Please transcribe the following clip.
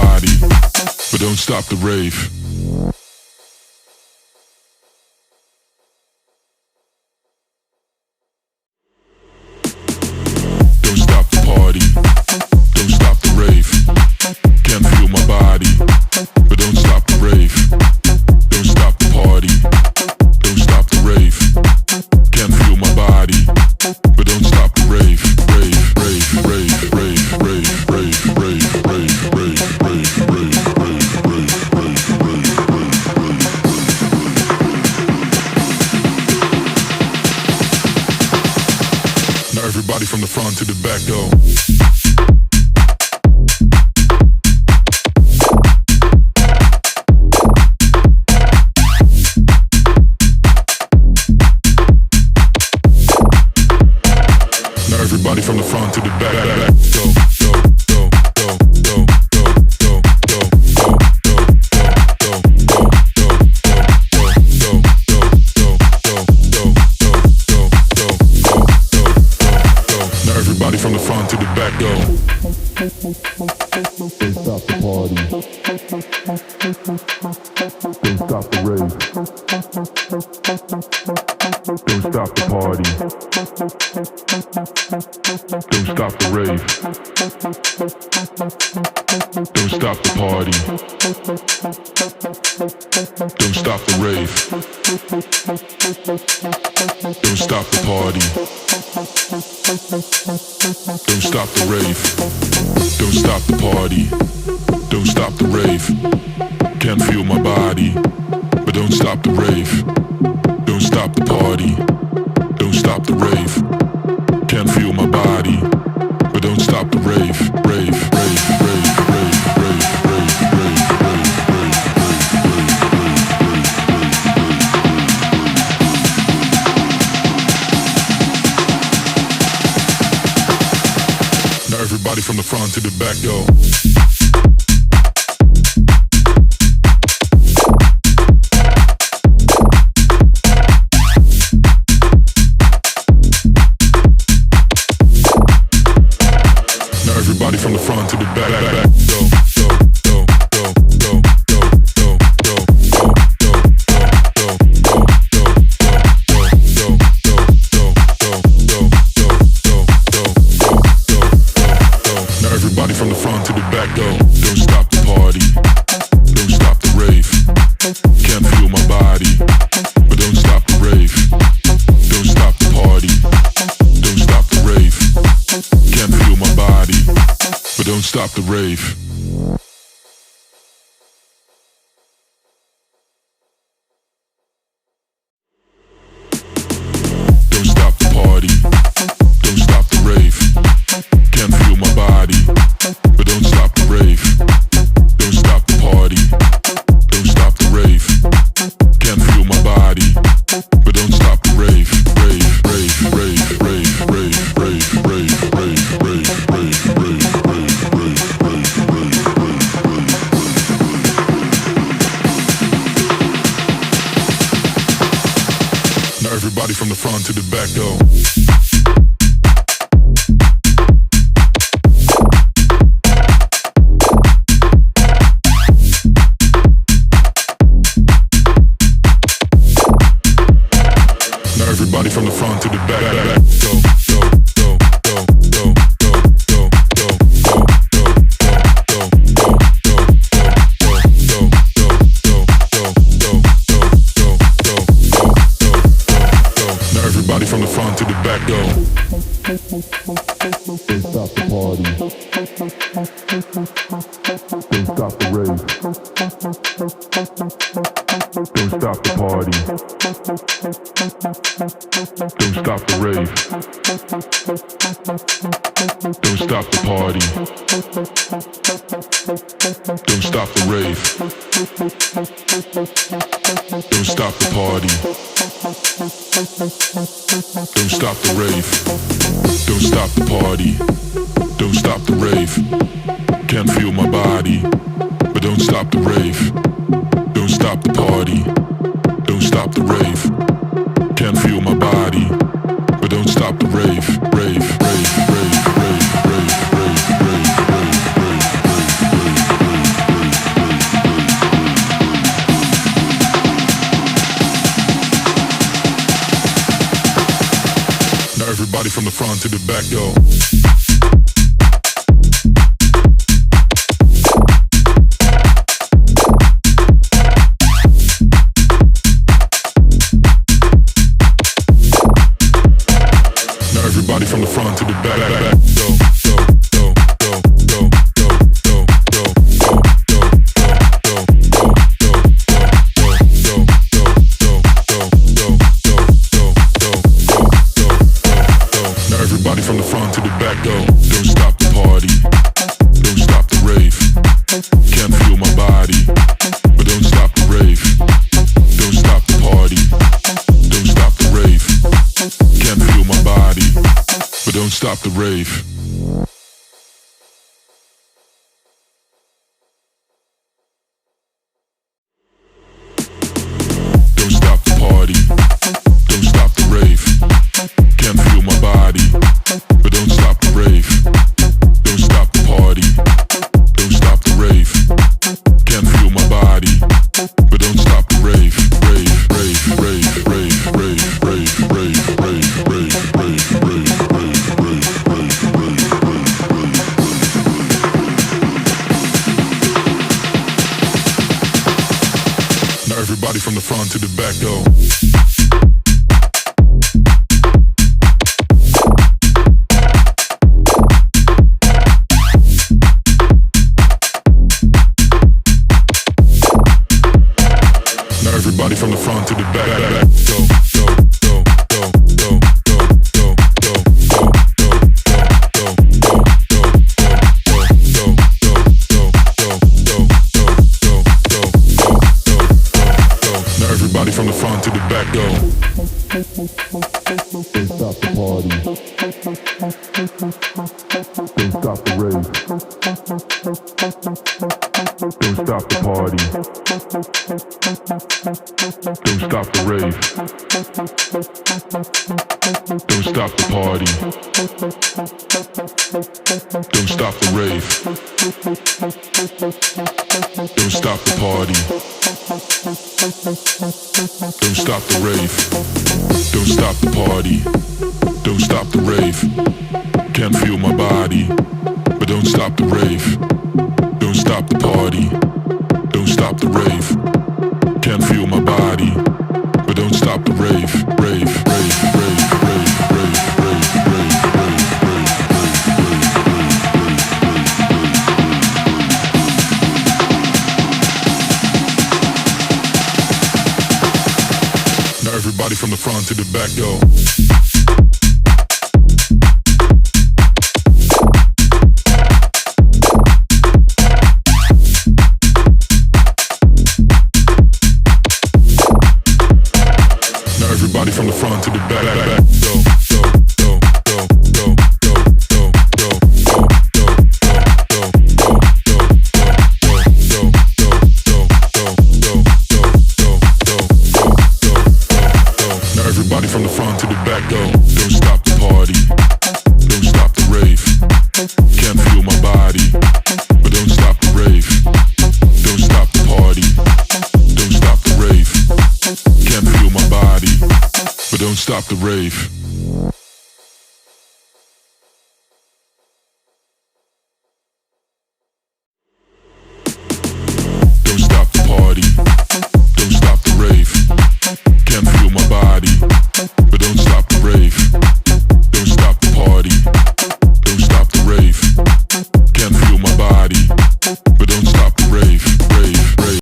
body, but don't stop the rave. Don't stop the party, don't stop the rave. Can't feel my body, but don't stop the rave. Don't stop the party, don't stop the rave. Can't feel my body, but don't stop the rave. Rave, rave, rave, rave, rave, rave, rave, rave, rave, rave, rave, rave, rave, now everybody from the front to the back go. Everybody from the front to the back, go, go, go, go, go, go, go, go, go, go, go, go, now everybody from the front to the back, go. Don't stop the party. Don't stop the rave. Don't stop the party. Don't stop the rave. Don't stop the party. Don't stop the rave. Don't stop the party. Don't stop the rave. Don't stop the party. Don't stop the rave. Can't feel my body, but don't stop the rave. Don't stop the party. Don't stop the rave. Can't feel my body, but don't stop the rave. Rave, rave, rave, rave, rave, rave, rave, rave, rave, now everybody from the front to the back go. Everybody from the front to the back, go, go, go, go, go, go, go, go, go, go, go, now everybody from the front to the back, go. Don't stop the party, don't stop the rave. Can't feel my body, but don't stop the rave. Don't stop the party, don't stop the rave. Can't feel my body, but don't stop the rave. Don't stop the party, don't stop the rave. Can't feel my body, but don't stop the rave. Don't stop the party, don't stop the rave. Can't feel my body, but don't stop the rave. Rave, rave, rave, rave, rave, rave, rave, rave, rave, rave, rave, rave, rave, rave, rave. Now everybody from the front to the back go. Everybody from the front to the back, go, go, go, go, go, go, go, go, go, go, go, go, now everybody from the front to the back, go. Don't stop the party. Don't stop the rave. Don't stop the party. Don't stop the rave. Don't stop the party. Don't stop the rave. Don't stop the party. Don't stop the rave. Don't stop the party. Don't stop the rave. Can't feel my body, but don't stop the rave. Don't stop the party. Don't stop the rave. Can't feel my body, but don't stop the rave. Rave, rave, rave, rave, rave, rave, rave, rave, rave, rave, rave. everybody from the front to the back, go. Now everybody from the front to the back, go, go, go, go, go, go, go, go, go, now everybody from the front to the back, go. Don't stop the party, don't stop the rave. Can't feel my body, but don't stop the rave. Don't stop the party, don't stop the rave. Can't feel my body, but don't stop the rave. Don't stop the party, don't stop the rave. Can't feel my body, but don't stop the rave. Don't stop the party, don't stop the rave. Can't feel my body, but don't stop the rave. Rave, rave, rave, rave, rave, rave, rave, rave, rave, rave, rave, rave, rave, rave, rave, rave. Now everybody from the front to the back, go. Everybody from the front to the back, go, go, go, go, go, go, go, go, go, go, go, go, go, now everybody from the front to the back, go. Don't stop the party, don't stop the rave. Don't stop the party, don't stop the rave. Don't stop the party, don't stop the rave. Don't stop the party, don't stop the rave. Don't stop the party, don't stop the rave. Can't feel my body, but don't stop the rave. Don't stop the party, don't stop the rave. Can't feel my body, but don't stop the rave. Rave, rave, rave, rave, rave, rave, rave, rave, rave, rave. Now everybody from the front to the back, go. Everybody from the front to the back, go, go, go, go, go, go, go, go, go, go, go, go, now everybody from the front to the back, go. Don't stop the party, don't stop the rave. Can't feel my body, but don't stop the rave. Don't stop the party, don't stop the rave. Can't feel my body, but don't stop the rave.